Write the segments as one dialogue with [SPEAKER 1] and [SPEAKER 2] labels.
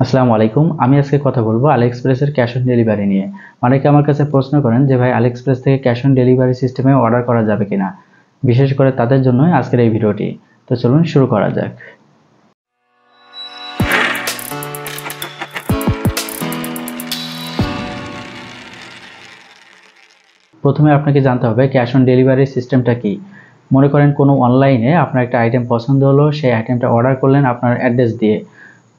[SPEAKER 1] আসসালামু আলাইকুম। আমি আজকে কথা বলবো আলিএক্সপ্রেসের ক্যাশ অন ডেলিভারি নিয়ে। অনেকে আমার কাছে প্রশ্ন করেন যে ভাই আলিএক্সপ্রেস থেকে ক্যাশ অন ডেলিভারি সিস্টেমে অর্ডার করা যাবে কিনা। বিশেষ করে তাদের জন্যই আজকের এই ভিডিওটি। তো চলুন শুরু করা যাক। প্রথমে আপনাকে জানতে হবে ক্যাশ অন ডেলিভারি সিস্টেমটা কি। মনে করেন কোনো অনলাইনে আপনার একটা আইটেম পছন্দ হলো, সেই আইটেমটা অর্ডার করলেন আপনার অ্যাড্রেস দিয়ে।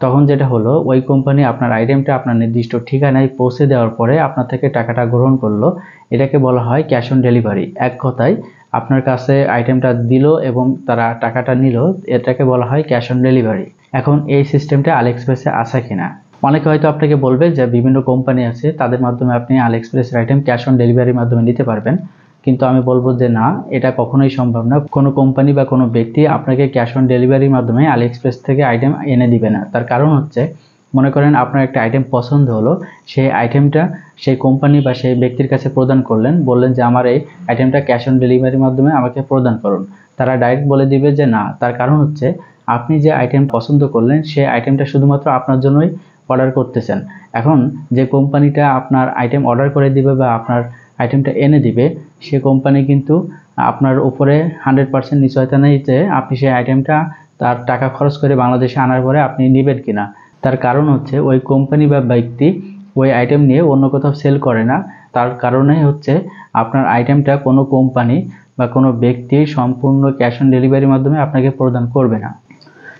[SPEAKER 1] তখন যেটা হলো, ওই কোম্পানি আপনার আইটেমটা আপনার নির্দিষ্ট ঠিকানায় পৌঁছে দেওয়ার পরে আপনার থেকে টাকাটা গ্রহণ করলো। এটাকে বলা হয় ক্যাশ অন ডেলিভারি। এক কথায় আপনার কাছে আইটেমটা দিল এবং তারা টাকাটা নিল, এটাকে বলা হয় ক্যাশ অন ডেলিভারি। এখন এই সিস্টেমটা আলিএক্সপ্রেসে আছে কিনা। অনেকে হয়তো আপনাকে বলবে যে বিভিন্ন কোম্পানি আছে, তাদের মাধ্যমে আপনি আলিএক্সপ্রেসের আইটেম ক্যাশ অন ডেলিভারির মাধ্যমে নিতে পারবেন। কিন্তু আমি বলবো যে না, এটা কখনোই সম্ভব না। কোনো কোম্পানি বা কোনো ব্যক্তি আপনাকে ক্যাশ অন ডেলিভারির মাধ্যমে আলিএক্সপ্রেস থেকে আইটেম এনে দিবে না। তার কারণ হচ্ছে, মনে করেন আপনার একটা আইটেম পছন্দ হলো, সেই আইটেমটা সেই কোম্পানি বা সেই ব্যক্তির কাছে প্রদান করলেন, বললেন যে আমার এই আইটেমটা ক্যাশ অন ডেলিভারির মাধ্যমে আমাকে প্রদান করুন। তারা ডাইরেক্ট বলে দিবে যে না। তার কারণ হচ্ছে, আপনি যে আইটেম পছন্দ করলেন সেই আইটেমটা শুধুমাত্র আপনার জন্যই অর্ডার করতেছেন। এখন যে কোম্পানিটা আপনার আইটেম অর্ডার করে দিবে বা আপনার আইটেমটা এনে দিবে, সে কোম্পানি কিন্তু আপনার উপরে 100% নিশ্চয়তা নেই যে আপনি সেই আইটেমটা তার টাকা খরচ করে বাংলাদেশে আনার পরে আপনি নেবেন কিনা। তার কারণ হচ্ছে, ওই কোম্পানি বা ব্যক্তি ওই আইটেম নিয়ে অন্য কোথাও সেল করে না। তার কারণেই হচ্ছে আপনার আইটেমটা কোনো কোম্পানি বা কোনো ব্যক্তি সম্পূর্ণ ক্যাশ অন ডেলিভারির মাধ্যমে আপনাকে প্রদান করবে না।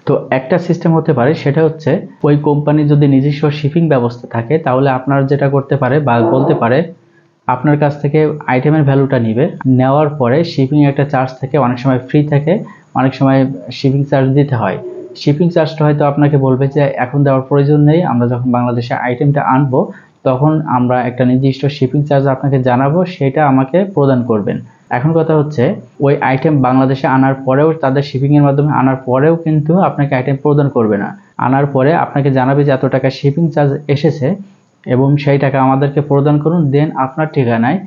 [SPEAKER 1] তো একটা সিস্টেম হতে পারে, সেটা হচ্ছে ওই কোম্পানির যদি নিজস্ব শিপিং ব্যবস্থা থাকে, তাহলে আপনার যেটা করতে পারে বা বলতে পারে, আপনার কাছ থেকে আইটেমের ভ্যালুটা নিবে, নেওয়ার পরে শিপিং একটা চার্জ থাকে, অনেক সময় ফ্রি থাকে, অনেক সময় শিপিং চার্জ দিতে হয়। শিপিং চার্জটা হয়তো আপনাকে বলবে যে এখন দেওয়ার প্রয়োজন নেই, আমরা যখন বাংলাদেশে আইটেমটা আনবো তখন আমরা একটা নির্দিষ্ট শিপিং চার্জ আপনাকে জানাবো, সেটা আমাকে প্রদান করবেন। এখন কথা হচ্ছে, ওই আইটেম বাংলাদেশে আনার পরেও, তাদের শিপিংয়ের মাধ্যমে আনার পরেও কিন্তু আপনাকে আইটেম প্রদান করবে না। আনার পরে আপনাকে জানাবে যে এত টাকা শিপিং চার্জ এসেছে এবং সেই টাকা আমাদেরকে প্রদান করুন, দেন আপনার ঠিকানায়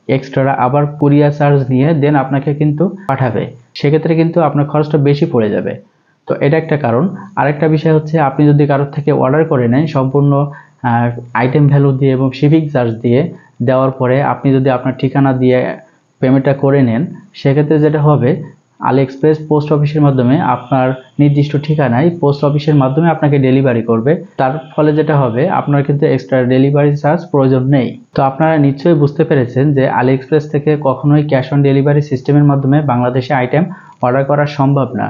[SPEAKER 1] এক্সট্রা আবার কুরিয়ার চার্জ নিয়ে দেন আপনাকে কিন্তু পাঠাবে। সেক্ষেত্রে কিন্তু আপনার খরচটা বেশি পড়ে যাবে। তো এটা একটা কারণ। আরেকটা বিষয় হচ্ছে, আপনি যদি কারোর থেকে অর্ডার করে নেন সম্পূর্ণ আইটেম ভ্যালু দিয়ে এবং শিপিং চার্জ দিয়ে, দেওয়ার পরে আপনি যদি আপনার ঠিকানা দিয়ে পেমেন্টটা করে নেন, সেক্ষেত্রে যেটা হবে, আলিএক্সপ্রেস পোস্ট অফিসের মাধ্যমে আপনার নির্দিষ্ট ঠিকানায় পোস্ট অফিসের মাধ্যমে আপনাকে ডেলিভারি করবে। তার ফলে যেটা হবে, আপনার কিন্তু এক্সট্রা ডেলিভারি চার্জ প্রয়োজন নেই। তো আপনারা নিশ্চয়ই বুঝতে পেরেছেন যে আলিএক্সপ্রেস থেকে কখনোই ক্যাশ অন ডেলিভারি সিস্টেমের মাধ্যমে বাংলাদেশে আইটেম অর্ডার করা সম্ভব না।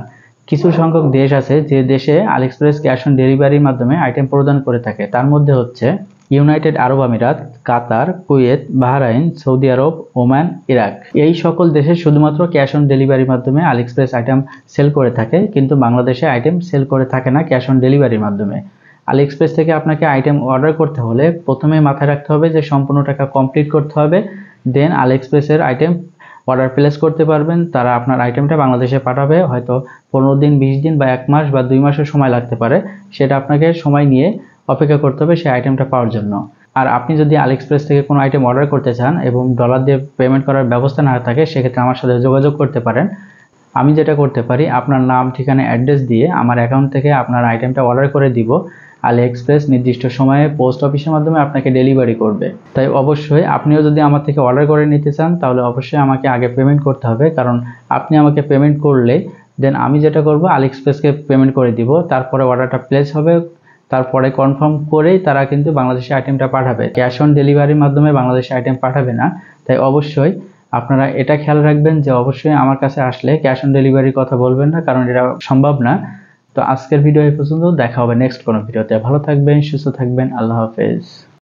[SPEAKER 1] কিছু সংখ্যক দেশ আছে যে দেশে আলিএক্সপ্রেস ক্যাশ অন ডেলিভারির মাধ্যমে আইটেম প্রদান করে থাকে। তার মধ্যে হচ্ছে ইউনাইটেড আরব আমিরাত, কাতার, কুয়েত, বাহরাইন, সৌদি আরব, ওমান, ইরাক। এই সকল দেশে শুধুমাত্র ক্যাশ অন ডেলিভারির মাধ্যমে আলিএক্সপ্রেস আইটেম সেল করে থাকে, কিন্তু বাংলাদেশে আইটেম সেল করে থাকে না ক্যাশ অন ডেলিভারির মাধ্যমে। আলিএক্সপ্রেস থেকে আপনাকে আইটেম অর্ডার করতে হলে প্রথমে মাথায় রাখতে হবে যে সম্পূর্ণ টাকা কমপ্লিট করতে হবে, দেন আলিএক্সপ্রেসের আইটেম অর্ডার প্লেস করতে পারবেন। তারা আপনার আইটেমটা বাংলাদেশে পাঠাবে, হয়তো 15 দিন, 20 দিন বা 1 মাস বা 2 মাসের সময় লাগতে পারে। সেটা আপনাকে সময় নিয়ে অপেক্ষা করতে হবে সেই আইটেমটা পাওয়ার জন্য। আর আপনি যদি আলিএক্সপ্রেস থেকে কোনো আইটেম অর্ডার করতে চান এবং ডলার দিয়ে পেমেন্ট করার ব্যবস্থা না থাকে, সেক্ষেত্রে আমার সাথে যোগাযোগ করতে পারেন। আমি যেটা করতে পারি, আপনার নাম, ঠিকানা, অ্যাড্রেস দিয়ে আমার অ্যাকাউন্ট থেকে আপনার আইটেমটা অর্ডার করে দিব। আলিএক্সপ্রেস নির্দিষ্ট সময়ে পোস্ট অফিসের মাধ্যমে আপনাকে ডেলিভারি করবে। তাই অবশ্যই আপনিও যদি আমার থেকে অর্ডার করে নিতে চান, তাহলে অবশ্যই আমাকে আগে পেমেন্ট করতে হবে। কারণ আপনি আমাকে পেমেন্ট করলে দেন আমি যেটা করব, আলিএক্সপ্রেসকে পেমেন্ট করে দিব। তারপরে অর্ডারটা প্লেস হবে, তারপরে কনফার্ম করেই তারা কিন্তু বাংলাদেশে আইটেমটা পাঠাবে। ক্যাশ অন ডেলিভারির মাধ্যমে বাংলাদেশে আইটেম পাঠাবে না। তাই অবশ্যই আপনারা এটা খেয়াল রাখবেন যে অবশ্যই আমার কাছে আসলে ক্যাশ অন ডেলিভারির কথা বলবেন না, কারণ এটা সম্ভব না। তো আজকের ভিডিও এই পর্যন্ত। দেখা হবে নেক্সট কোনো ভিডিওতে। ভালো থাকবেন, সুস্থ থাকবেন। আল্লাহ হাফেজ।